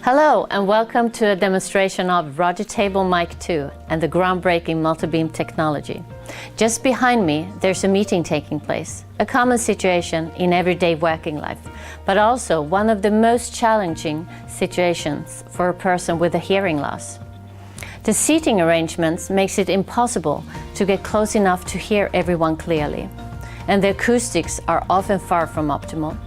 Hello and welcome to a demonstration of Roger-Table Mic 2 and the groundbreaking multi-beam technology. Just behind me there's a meeting taking place, a common situation in everyday working life, but also one of the most challenging situations for a person with a hearing loss. The seating arrangements makes it impossible to get close enough to hear everyone clearly, and the acoustics are often far from optimal.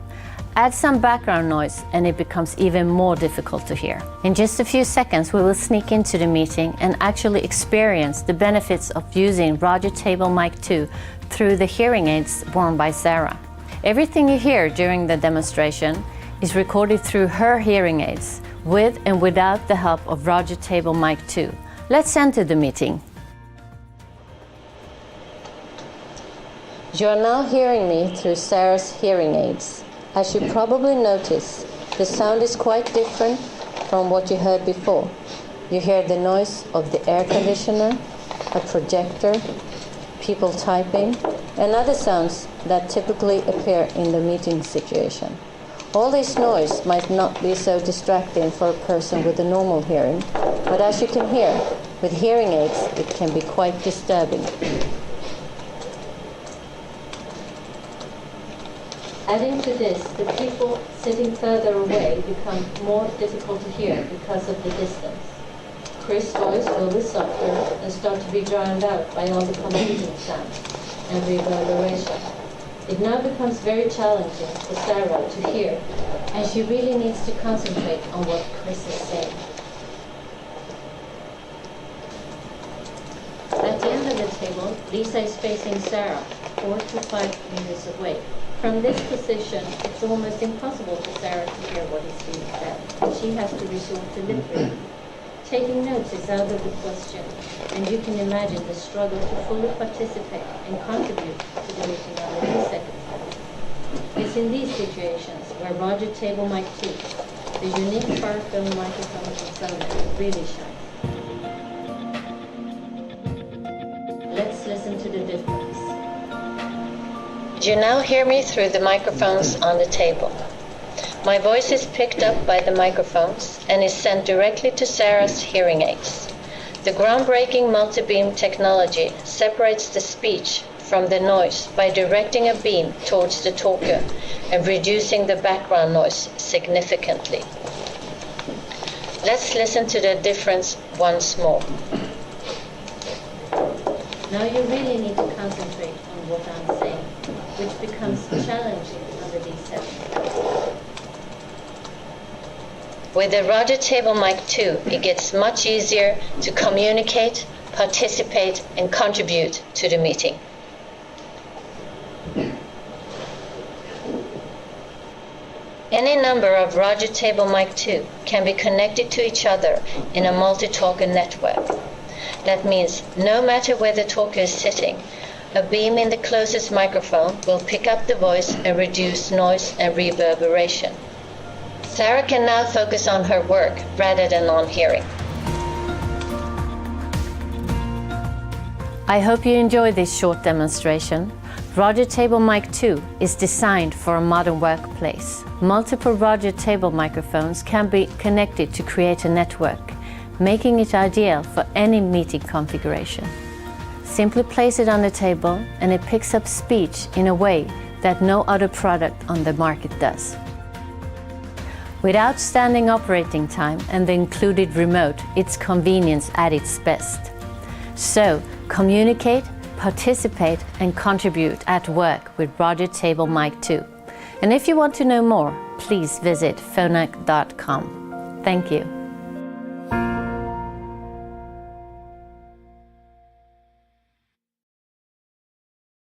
Add some background noise and it becomes even more difficult to hear. In just a few seconds we will sneak into the meeting and actually experience the benefits of using Roger-Table Mic 2 through the hearing aids worn by Sarah. Everything you hear during the demonstration is recorded through her hearing aids, with and without the help of Roger-Table Mic 2. Let's enter the meeting. You are now hearing me through Sarah's hearing aids. As you probably notice, the sound is quite different from what you heard before. You hear the noise of the air conditioner, a projector, people typing, and other sounds that typically appear in the meeting situation. All this noise might not be so distracting for a person with a normal hearing, but as you can hear, with hearing aids it can be quite disturbing. Adding to this, the people sitting further away become more difficult to hear because of the distance. Chris' voice will be softer and start to be drowned out by all the competing sounds and reverberation. It now becomes very challenging for Sarah to hear, and she really needs to concentrate on what Chris is saying. At the end of the table, Lisa is facing Sarah, 4 to 5 meters away. From this position, it's almost impossible for Sarah to hear what is being said, and she has to resort to lip reading. Taking notes is out of the question, and you can imagine the struggle to fully participate and contribute to the meeting under these circumstances. It's in these situations where Roger-Table Mic 2, the unique far-field microphone from Phonak, really shines. Let's listen to the difference. You now hear me through the microphones on the table. My voice is picked up by the microphones and is sent directly to Sarah's hearing aids. The groundbreaking multi-beam technology separates the speech from the noise by directing a beam towards the talker and reducing the background noise significantly. Let's listen to the difference once more. Now you really need to concentrate on what I'm saying, which becomes challenging under these circumstances. With the Roger-Table Mic 2, it gets much easier to communicate, participate, and contribute to the meeting. Any number of Roger-Table Mic 2 can be connected to each other in a multi-talker network. That means no matter where the talker is sitting, a beam in the closest microphone will pick up the voice and reduce noise and reverberation. Sarah can now focus on her work rather than on hearing. I hope you enjoyed this short demonstration. Roger-Table Mic 2 is designed for a modern workplace. Multiple Roger-Table microphones can be connected to create a network, making it ideal for any meeting configuration. Simply place it on the table and it picks up speech in a way that no other product on the market does. With outstanding operating time and the included remote, it's convenience at its best. So, communicate, participate and contribute at work with Roger-Table Mic 2. And if you want to know more, please visit phonak.com. Thank you.